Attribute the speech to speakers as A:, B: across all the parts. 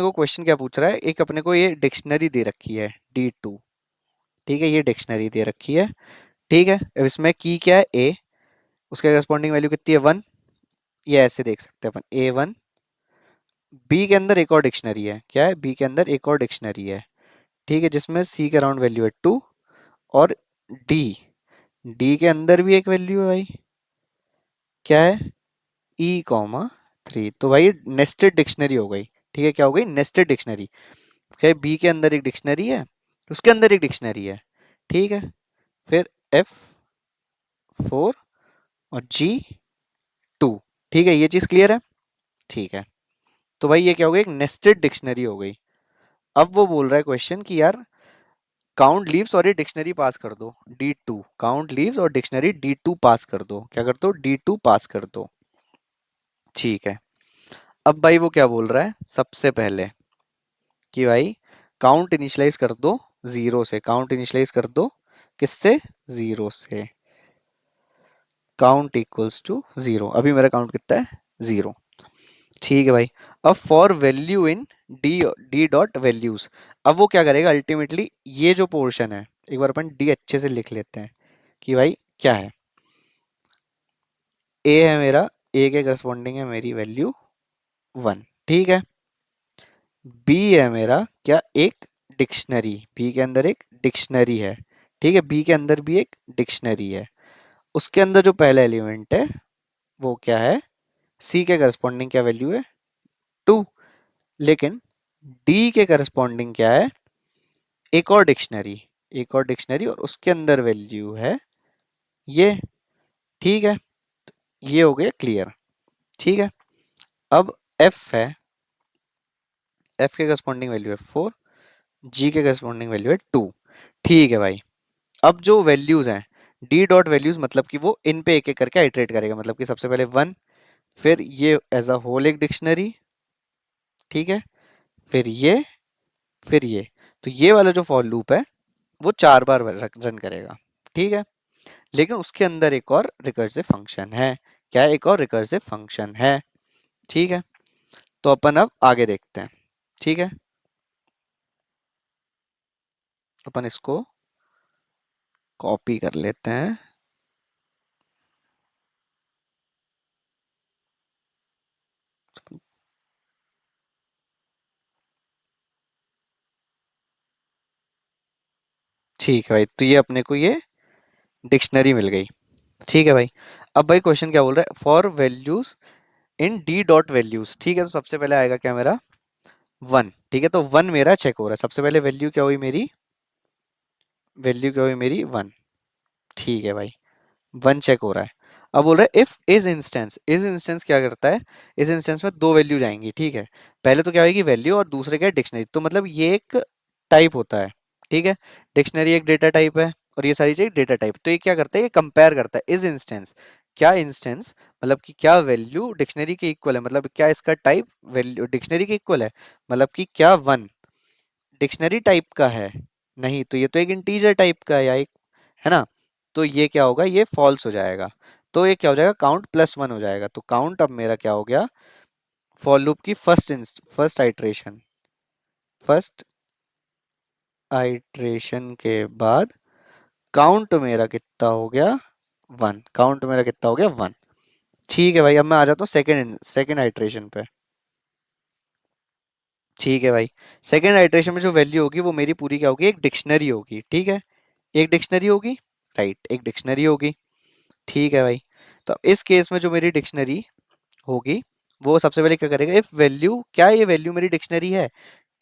A: को क्वेश्चन क्या पूछ रहा है, एक अपने को ये डिक्शनरी दे रखी है D2, ठीक है, ये डिक्शनरी दे रखी है, ठीक है। अब इसमें की क्या है A, उसके करस्पॉन्डिंग वैल्यू कितनी है 1, ये ऐसे देख सकते हैं अपन A1। B के अंदर एक और डिक्शनरी है, क्या है B के अंदर एक और डिक्शनरी है, ठीक है, जिसमें C के अराउंड वैल्यू है 2, और D, D के अंदर भी एक वैल्यू है भाई, क्या है E, 3। तो भाई नेस्टेड डिक्शनरी हो गई, ठीक है, क्या हो गई नेस्टेड डिक्शनरी। क्या बी के अंदर एक डिक्शनरी है, उसके अंदर एक डिक्शनरी है, ठीक है। फिर F4 और G2, ठीक है, ये चीज क्लियर है, ठीक है। तो भाई ये क्या हो गई, एक नेस्टेड डिक्शनरी हो गई। अब वो बोल रहा है क्वेश्चन कि यार काउंट लीव्स और ये डिक्शनरी पास कर दो D2, काउंट लीव्स और डिक्शनरी D2 पास कर दो, क्या कर दो D2 पास कर दो, ठीक है। अब भाई वो क्या बोल रहा है सबसे पहले कि भाई काउंट इनिशियलाइज कर दो जीरो से, काउंट इनिशियलाइज कर दो किससे, जीरो से, काउंट इक्वल्स टू जीरो। अभी मेरा काउंट कितना है, जीरो, ठीक है भाई। अब for value in D D dot values, अब वो क्या करेगा अल्टीमेटली, ये जो पोर्शन है एक बार अपन डी अच्छे से लिख लेते हैं कि भाई क्या है, ए है मेरा, ए के करस्पॉन्डिंग है मेरी वैल्यू 1, ठीक है। बी है मेरा क्या, एक डिक्शनरी, बी के अंदर एक डिक्शनरी है, ठीक है, बी के अंदर भी एक डिक्शनरी है। उसके अंदर जो पहला एलिमेंट है वो क्या है, सी के करस्पॉन्डिंग क्या वैल्यू है 2, लेकिन डी के करस्पॉन्डिंग क्या है, एक और डिक्शनरी, एक और डिक्शनरी, और उसके अंदर वैल्यू है ये, ठीक है। ये हो गया क्लियर, ठीक है। अब एफ है, एफ के करस्पॉन्डिंग वैल्यू है 4, जी के करस्पॉन्डिंग वैल्यू है 2, ठीक है भाई। अब जो वैल्यूज हैं डी डॉट वैल्यूज, मतलब कि वो इन पे एक एक करके आइटरेट करेगा, मतलब कि सबसे पहले 1, फिर ये एज अ होल एक डिक्शनरी, ठीक है, फिर ये, फिर ये। तो ये वाला जो फॉर लूप है वो 4 बार रन करेगा, ठीक है। लेकिन उसके अंदर एक और रिकर्सिव फंक्शन है, क्या है, एक और रिकर्सिव फंक्शन है, ठीक है। तो अपन अब आगे देखते हैं, ठीक है, अपन इसको कॉपी कर लेते हैं, ठीक है भाई। तो ये अपने को ये डिक्शनरी मिल गई, ठीक है भाई। अब भाई क्वेश्चन क्या बोल रहा है, for values in D dot values, ठीक है। तो सबसे पहले आएगा क्या मेरा 1, ठीक है, तो 1 मेरा चेक हो रहा है, सबसे पहले वैल्यू क्या हुई मेरी, वैल्यू क्या हुई मेरी 1, ठीक है भाई, 1 चेक हो रहा है। अब बोल रहा है if is instance, is instance क्या करता है, इस इंस्टेंस में दो वैल्यू जाएंगी, ठीक है। पहले तो क्या होगी वैल्यू, और दूसरे क्या है डिक्शनरी, तो मतलब ये एक टाइप होता है, ठीक है। डिक्शनरी एक डेटा टाइप है और ये सारी चीज डेटा टाइप, तो ये क्या करता है, ये कंपेयर करता है इज इंस्टेंस, क्या इंस्टेंस, मतलब कि क्या वैल्यू डिक्शनरी के इक्वल है, मतलब क्या इसका टाइप वैल्यू डिक्शनरी के इक्वल है, मतलब कि क्या 1 डिक्शनरी टाइप का है, नहीं तो ये तो एक इंटीजर टाइप का है या एक, है ना। तो ये क्या होगा, ये फॉल्स हो जाएगा, तो ये क्या हो जाएगा, काउंट +1 हो जाएगा। तो काउंट अब मेरा क्या हो गया, फॉर लूप की फर्स्ट आइट्रेशन के बाद काउंट मेरा कितना हो गया 1, काउंट मेरा कितना हो गया 1, ठीक है भाई। अब मैं आ जाता हूँ सेकेंड सेकेंड आइट्रेशन पे, ठीक है भाई। सेकेंड आइट्रेशन में जो वैल्यू होगी वो मेरी पूरी क्या होगी, एक डिक्शनरी होगी, ठीक है, एक डिक्शनरी होगी, राइट, एक डिक्शनरी होगी, ठीक है भाई। तो इस केस में जो मेरी डिक्शनरी होगी वो सबसे पहले क्या करेगा, इफ वैल्यू, क्या ये वैल्यू मेरी डिक्शनरी है,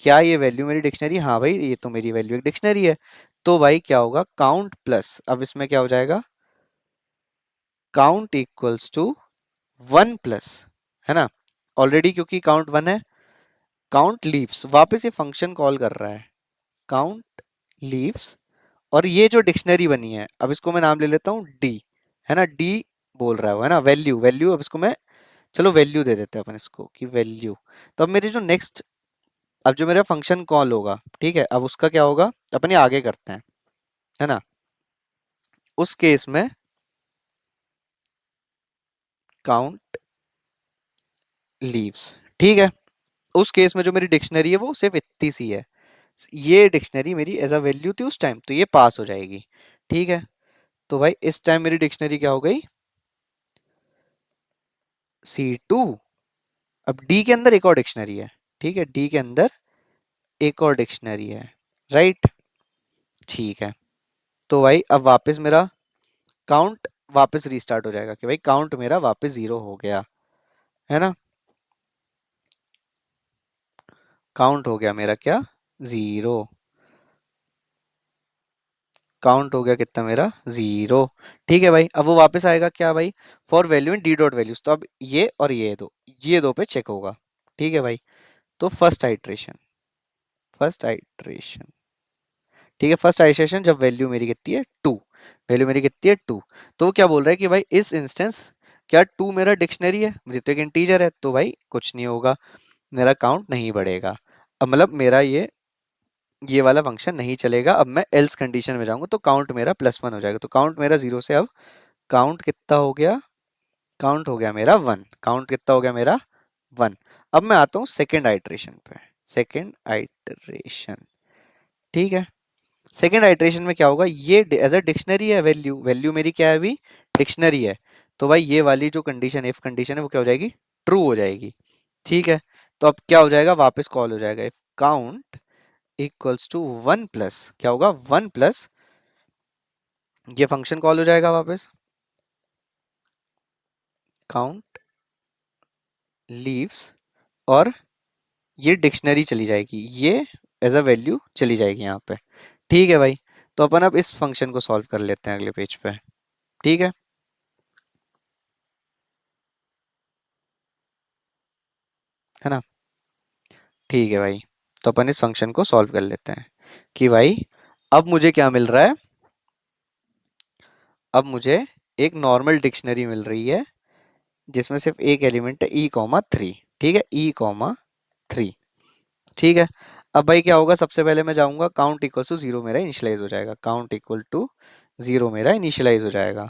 A: क्या ये वैल्यू मेरी डिक्शनरी, हाँ भाई ये तो मेरी वैल्यू एक डिक्शनरी है। तो भाई क्या होगा, काउंट प्लस, अब इसमें क्या हो जाएगा, काउंट इक्वल्स टू 1 प्लस, है ना, ऑलरेडी क्योंकि काउंट 1 है, काउंट लीव्स, वापस ये फंक्शन कॉल कर रहा है, काउंट लीव्स, और ये जो डिक्शनरी बनी है अब इसको मैं नाम ले लेता हूँ डी, है ना, डी बोल रहा है वो, है ना, वैल्यू वैल्यू, अब इसको मैं, चलो वैल्यू दे देते हैं अपन इसको कि वैल्यू। तो अब मेरी जो नेक्स्ट, अब जो मेरा फंक्शन कॉल होगा, ठीक है, अब उसका क्या होगा, अपन ये आगे करते हैं, है ना। उस केस में काउंट लीव्स, ठीक है, उस केस में जो मेरी डिक्शनरी है वो सिर्फ इतनी सी है, ये डिक्शनरी मेरी एज अ वैल्यू थी उस टाइम, तो ये पास हो जाएगी। ठीक है, तो भाई इस टाइम मेरी डिक्शनरी क्या हो गई, C2। अब डी के अंदर एक और डिक्शनरी है, ठीक है, डी के अंदर एक और डिक्शनरी है, राइट। ठीक है, तो भाई अब वापस मेरा काउंट वापस रीस्टार्ट हो जाएगा कि भाई काउंट मेरा वापस 0 हो गया, है ना। काउंट हो गया मेरा क्या, 0। काउंट हो गया कितना मेरा, 0। ठीक है भाई, अब वो वापस आएगा क्या भाई, for value in D dot values, तो अब ये दो पे चेक होगा। ठीक है भाई, तो फर्स्ट आइट्रेशन, ठीक है, फर्स्ट आइट्रेशन जब वैल्यू मेरी कितनी है 2, वैल्यू मेरी कितनी है 2, तो वो क्या बोल रहा है कि भाई इस इंस्टेंस क्या 2 मेरा डिक्शनरी है, मुझे तो एक इंटीजर है, तो भाई कुछ नहीं होगा, मेरा काउंट नहीं बढ़ेगा। अब मतलब मेरा ये वाला फंक्शन नहीं चलेगा, अब मैं एल्स कंडीशन में जाऊंगा तो काउंट मेरा +1 हो जाएगा, तो काउंट मेरा 0 से अब काउंट कितना हो गया, काउंट हो गया मेरा 1, काउंट कितना हो गया मेरा 1। अब मैं आता हूँ सेकेंड आइट्रेशन पे, सेकेंड आइट्रेशन, ठीक है। सेकेंड आइट्रेशन में क्या होगा, ये एज अ डिक्शनरी है, वैल्यू वैल्यू मेरी क्या है अभी, डिक्शनरी है, तो भाई ये वाली जो कंडीशन इफ कंडीशन है वो क्या हो जाएगी, ट्रू हो जाएगी। ठीक है, तो अब क्या हो जाएगा, वापस कॉल हो जाएगा, if count equals to 1 plus क्या होगा, 1 प्लस ये फंक्शन कॉल हो जाएगा वापस, काउंट लीव्स, और ये डिक्शनरी चली जाएगी, ये एज अ वैल्यू चली जाएगी यहाँ पे। ठीक है भाई, तो अपन अब इस फंक्शन को सॉल्व कर लेते हैं अगले पेज पे। ठीक है ना। ठीक है भाई, तो अपन इस फंक्शन को सॉल्व कर लेते हैं कि भाई अब मुझे क्या मिल रहा है, अब मुझे एक नॉर्मल डिक्शनरी मिल रही है जिसमें सिर्फ एक एलिमेंट है E, 3। ठीक है, E, 3। ठीक है, अब भाई क्या होगा, सबसे पहले मैं जाऊंगा काउंट इक्वल टू 0 मेरा इनिशियलाइज हो जाएगा, काउंट इक्वल टू 0 मेरा इनिशियलाइज हो जाएगा,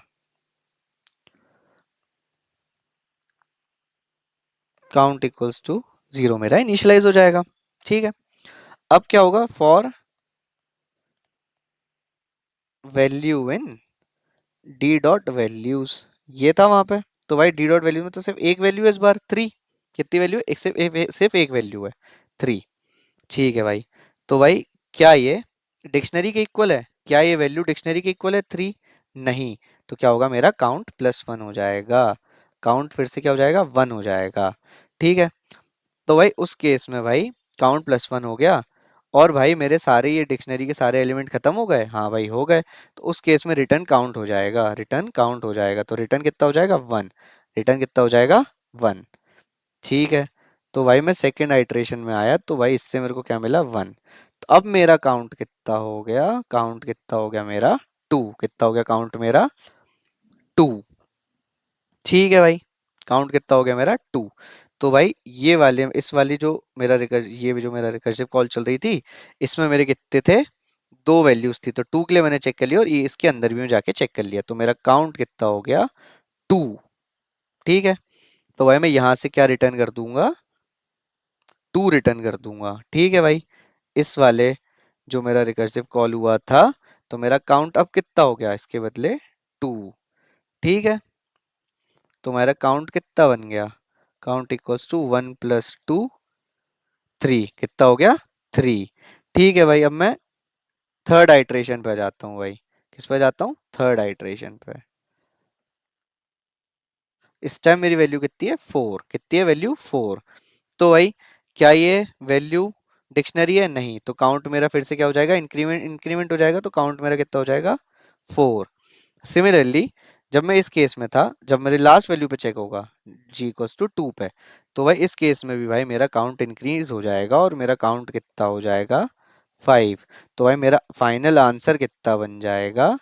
A: काउंट इक्वल्स टू 0 मेरा इनिशियलाइज हो जाएगा। ठीक है, अब क्या होगा, for value in D dot values, ये था वहां पे, तो भाई डी डॉट वैल्यू में तो सिर्फ एक वैल्यू है इस बार 3, कितनी वैल्यू है, सिर्फ एक वैल्यू है 3। ठीक है भाई, तो भाई क्या ये डिक्शनरी के इक्वल है, क्या ये वैल्यू डिक्शनरी के इक्वल है 3, नहीं, तो क्या होगा, मेरा काउंट +1 हो जाएगा, काउंट फिर से क्या हो जाएगा, 1 हो जाएगा। ठीक है, तो भाई उस केस में भाई काउंट +1 हो गया, और भाई मेरे सारे ये डिक्शनरी के सारे एलिमेंट खत्म हो गए, हाँ भाई हो गए, तो उस केस में रिटर्न काउंट हो जाएगा, रिटर्न काउंट हो जाएगा, तो रिटर्न कितना हो जाएगा 1, रिटर्न कितना हो जाएगा 1। ठीक है, तो भाई मैं सेकेंड आइट्रेशन में आया, तो भाई इससे मेरे को क्या मिला 1, तो अब मेरा काउंट कितना हो गया, काउंट कितना हो गया मेरा 2, कितना हो गया काउंट मेरा 2। ठीक है भाई, काउंट कितना हो गया मेरा 2। तो भाई ये वाले इस वाली जो मेरा ये भी जो मेरा रिकर्सिव कॉल चल रही थी, इसमें मेरे कितने थे, दो वैल्यूज थी, तो 2 के लिए मैंने चेक कर लिया, और ये इसके अंदर भी मैं जाके चेक कर लिया, तो मेरा काउंट कितना हो गया 2। ठीक है, तो भाई मैं यहाँ से क्या रिटर्न कर दूंगा, 2 रिटर्न कर दूंगा। ठीक है भाई, इस वाले जो मेरा रिकर्सिव कॉल हुआ था, तो मेरा काउंट अब कितना हो गया, इसके बदले 2। ठीक है, तो मेरा काउंट कितना बन गया, काउंट इक्वल्स टू 1 + 2 3, कितना हो गया 3। ठीक है भाई, अब मैं थर्ड आइट्रेशन पे जाता हूँ भाई, किस पे जाता हूँ, थर्ड आइट्रेशन पे। इस टाइम मेरी वैल्यू कितनी है 4, कितनी है वैल्यू 4, तो भाई क्या ये वैल्यू डिक्शनरी है, नहीं, तो काउंट मेरा फिर से क्या हो जाएगा, इंक्रीमेंट इंक्रीमेंट हो जाएगा, तो काउंट मेरा कितना हो जाएगा 4। सिमिलरली जब मैं इस केस में था, जब मेरे लास्ट वैल्यू पे चेक होगा G = 2 पे, तो भाई इस केस में भी भाई मेरा काउंट इंक्रीज हो जाएगा, और मेरा काउंट कितना हो जाएगा 5, तो भाई मेरा फाइनल आंसर कितना बन जाएगा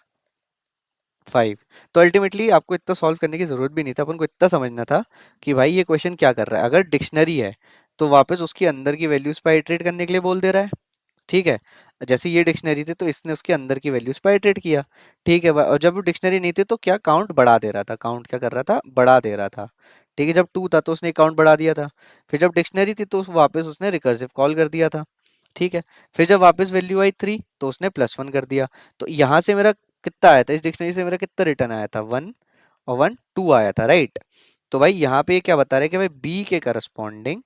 A: 5। तो अल्टीमेटली आपको इतना सॉल्व करने की जरूरत भी नहीं था, अपन को इतना समझना था कि भाई ये क्वेश्चन क्या कर रहा है, अगर डिक्शनरी है तो वापस उसके अंदर की वैल्यूज पे आइटरेट करने के लिए बोल दे रहा है। ठीक है, जैसे ये डिक्शनरी थी तो इसने उसके अंदर की वैल्यूज पे आइटरेट किया। ठीक है, और जब वो डिक्शनरी नहीं थी तो क्या काउंट बढ़ा दे रहा था, काउंट क्या कर रहा था, बढ़ा दे रहा था। ठीक है, जब 2 था तो उसने काउंट बढ़ा दिया था। फिर जब डिक्शनरी थी तो वापस उसने रिकर्सिव कॉल कर दिया था। ठीक है, फिर जब वापस वैल्यू आई 3 तो उसने +1 कर दिया। तो यहाँ से मेरा कितना आया था, इस डिक्शनरी से मेरा कितना रिटर्न आया था, 1 और 1 2 आया था, राइट। तो भाई यहाँ पे ये क्या बता रहा है कि भाई बी के करस्पॉन्डिंग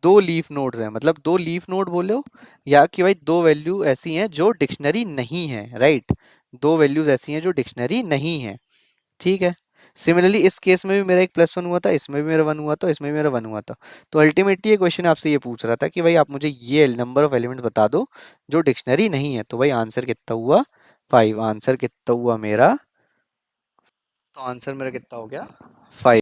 A: दो लीफ नोड्स हैं, मतलब दो लीफ नोड बोलो या कि भाई दो वैल्यू ऐसी हैं जो डिक्शनरी नहीं है, राइट। दो वैल्यूज ऐसी हैं जो डिक्शनरी नहीं है। ठीक है, सिमिलरली इस केस में भी मेरा एक +1 हुआ था, इसमें भी मेरा 1 हुआ था, इसमें भी मेरा 1 हुआ था। तो अल्टीमेटली ये क्वेश्चन आपसे ये पूछ रहा था कि भाई आप मुझे ये नंबर ऑफ एलिमेंट्स बता दो जो डिक्शनरी नहीं है। तो भाई आंसर कितना हुआ, 5। आंसर कितना हुआ मेरा, तो आंसर मेरा कितना हो गया, 5।